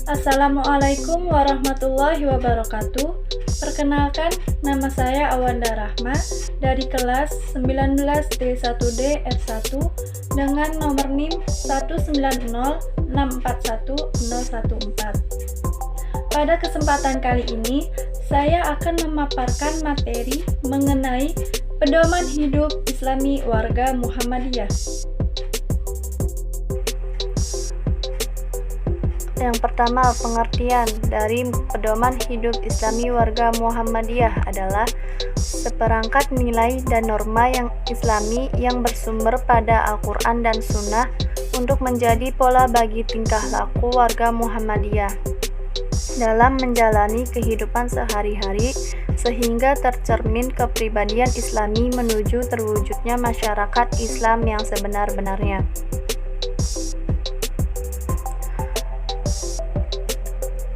Assalamualaikum warahmatullahi wabarakatuh. Perkenalkan, nama saya Awanda Rahma dari kelas 19D1D F1 dengan nomor NIM 190641014. Pada kesempatan kali ini, saya akan memaparkan materi mengenai pedoman hidup Islami warga Muhammadiyah. Yang pertama, pengertian dari pedoman hidup Islami warga Muhammadiyah adalah seperangkat nilai dan norma yang Islami yang bersumber pada Al-Quran dan Sunnah untuk menjadi pola bagi tingkah laku warga Muhammadiyah dalam menjalani kehidupan sehari-hari sehingga tercermin kepribadian Islami menuju terwujudnya masyarakat Islam yang sebenar-benarnya.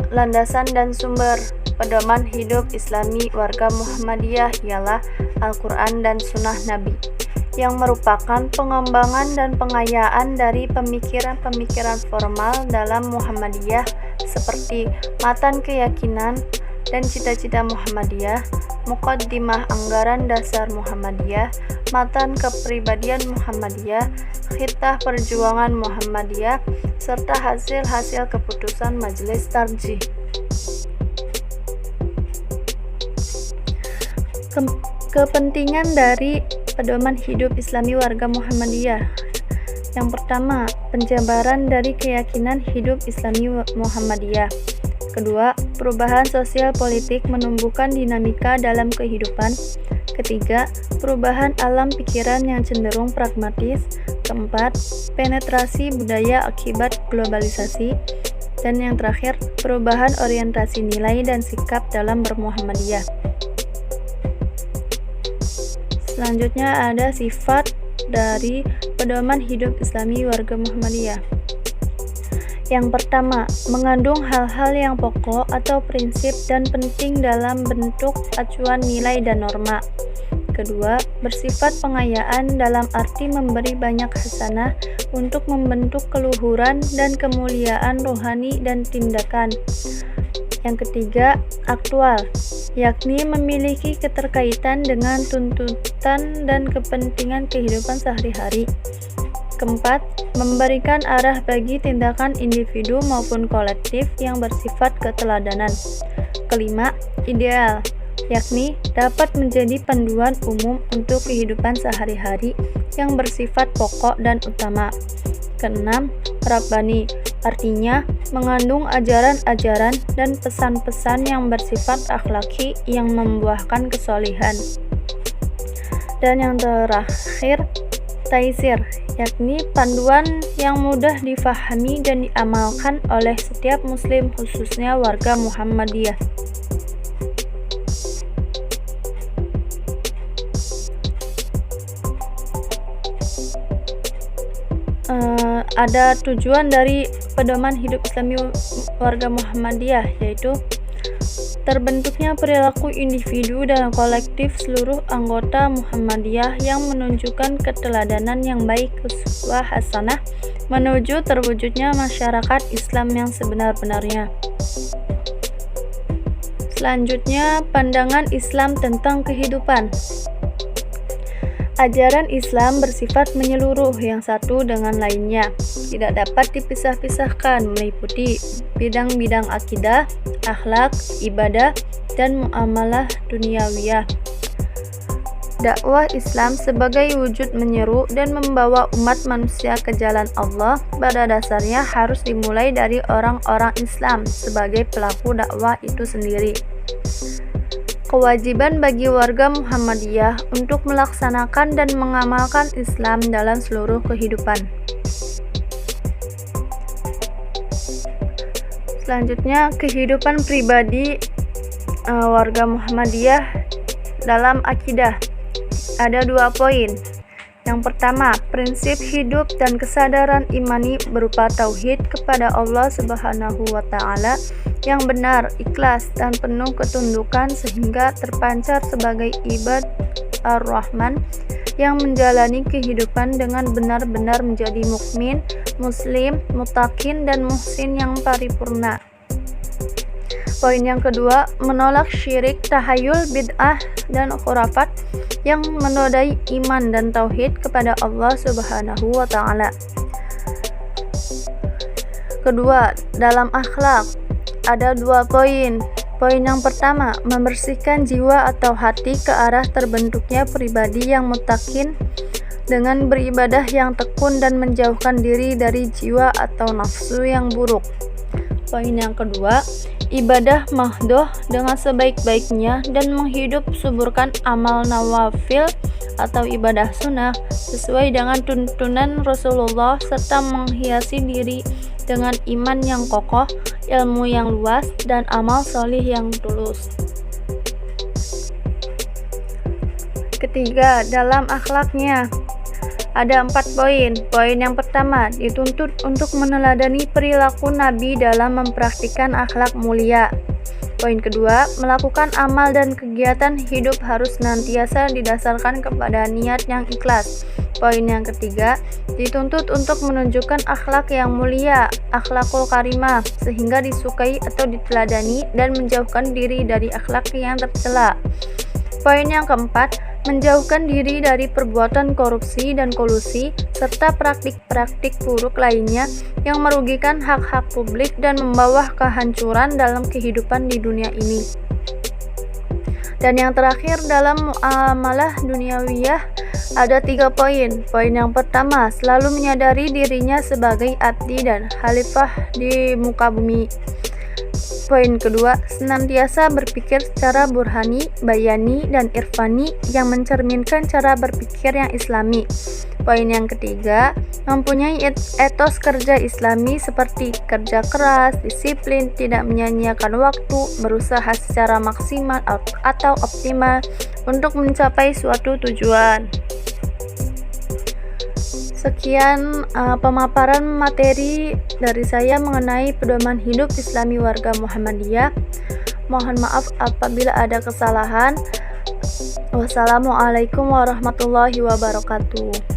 Landasan dan sumber pedoman hidup Islami warga Muhammadiyah ialah Al-Quran dan Sunnah Nabi, yang merupakan pengembangan dan pengayaan dari pemikiran-pemikiran formal dalam Muhammadiyah seperti matan keyakinan dan cita-cita Muhammadiyah, muqaddimah anggaran dasar Muhammadiyah, matan kepribadian Muhammadiyah, khitah perjuangan Muhammadiyah, serta hasil-hasil keputusan Majelis Tarjih. Kepentingan dari pedoman hidup Islami warga Muhammadiyah. Yang pertama, penjabaran dari keyakinan hidup Islami Muhammadiyah. Kedua, perubahan sosial politik menumbuhkan dinamika dalam kehidupan. Ketiga, perubahan alam pikiran yang cenderung pragmatis. Keempat, penetrasi budaya akibat globalisasi. Dan yang terakhir, perubahan orientasi nilai dan sikap dalam bermuhammadiyah. Selanjutnya ada sifat dari pedoman hidup Islami warga Muhammadiyah. Yang pertama, mengandung hal-hal yang pokok atau prinsip dan penting dalam bentuk acuan nilai dan norma. Kedua, bersifat pengayaan dalam arti memberi banyak hasanah untuk membentuk keluhuran dan kemuliaan rohani dan tindakan. Yang ketiga, aktual, yakni memiliki keterkaitan dengan tuntutan dan kepentingan kehidupan sehari-hari. Keempat, memberikan arah bagi tindakan individu maupun kolektif yang bersifat keteladanan. Kelima, ideal, yakni dapat menjadi panduan umum untuk kehidupan sehari-hari yang bersifat pokok dan utama. Keenam, rabbani, artinya mengandung ajaran-ajaran dan pesan-pesan yang bersifat akhlaki yang membuahkan kesolihan. Dan yang terakhir, taisir, yakni panduan yang mudah difahami dan diamalkan oleh setiap muslim khususnya warga Muhammadiyah. Ada tujuan dari pedoman hidup Islami warga Muhammadiyah, yaitu terbentuknya perilaku individu dan kolektif seluruh anggota Muhammadiyah yang menunjukkan keteladanan yang baik uswah hasanah menuju terwujudnya masyarakat Islam yang sebenar-benarnya. Selanjutnya, pandangan Islam tentang kehidupan. Ajaran Islam bersifat menyeluruh yang satu dengan lainnya, tidak dapat dipisah-pisahkan, meliputi bidang-bidang akidah, akhlak, ibadah, dan muamalah duniawiyah. Dakwah Islam sebagai wujud menyeru dan membawa umat manusia ke jalan Allah pada dasarnya harus dimulai dari orang-orang Islam sebagai pelaku dakwah itu sendiri. Kewajiban bagi warga Muhammadiyah untuk melaksanakan dan mengamalkan Islam dalam seluruh kehidupan. Selanjutnya, kehidupan pribadi warga Muhammadiyah dalam akidah. Ada 2 poin. Yang pertama, prinsip hidup dan kesadaran imani berupa tauhid kepada Allah Subhanahu wa Ta'ala yang benar, ikhlas, dan penuh ketundukan sehingga terpancar sebagai ibad ar-Rahman yang menjalani kehidupan dengan benar-benar menjadi mukmin, muslim, mutakin, dan muhsin yang paripurna. Poin yang kedua, menolak syirik, tahayul, bid'ah, dan khurafat yang menodai iman dan tauhid kepada Allah Subhanahu wa Ta'ala. Kedua, dalam akhlak ada 2 poin. Poin yang pertama, membersihkan jiwa atau hati ke arah terbentuknya pribadi yang muttaqin dengan beribadah yang tekun dan menjauhkan diri dari jiwa atau nafsu yang buruk. Poin yang kedua, ibadah mahdoh dengan sebaik-baiknya dan menghidup suburkan amal nawafil atau ibadah sunnah sesuai dengan tuntunan Rasulullah serta menghiasi diri dengan iman yang kokoh, ilmu yang luas, dan amal solih yang tulus. Ketiga, dalam akhlaknya ada 4 poin. Poin yang pertama, dituntut untuk meneladani perilaku Nabi dalam mempraktikkan akhlak mulia. Poin kedua, melakukan amal dan kegiatan hidup harus senantiasa didasarkan kepada niat yang ikhlas. Poin yang ketiga, dituntut untuk menunjukkan akhlak yang mulia, akhlakul karimah, sehingga disukai atau diteladani dan menjauhkan diri dari akhlak yang tercela. Poin yang keempat, menjauhkan diri dari perbuatan korupsi dan kolusi, serta praktik-praktik buruk lainnya yang merugikan hak-hak publik dan membawa kehancuran dalam kehidupan di dunia ini. Dan yang terakhir, dalam muamalah duniawiyah ada 3 poin. Poin yang pertama, selalu menyadari dirinya sebagai abdi dan khalifah di muka bumi. Poin kedua, senantiasa berpikir secara burhani, bayani, dan irfani yang mencerminkan cara berpikir yang islami. Poin yang ketiga, mempunyai etos kerja islami seperti kerja keras, disiplin, tidak menyia-nyiakan waktu, berusaha secara maksimal atau optimal untuk mencapai suatu tujuan. Sekian pemaparan materi dari saya mengenai pedoman hidup Islami warga Muhammadiyah. Mohon maaf apabila ada kesalahan. Wassalamualaikum warahmatullahi wabarakatuh.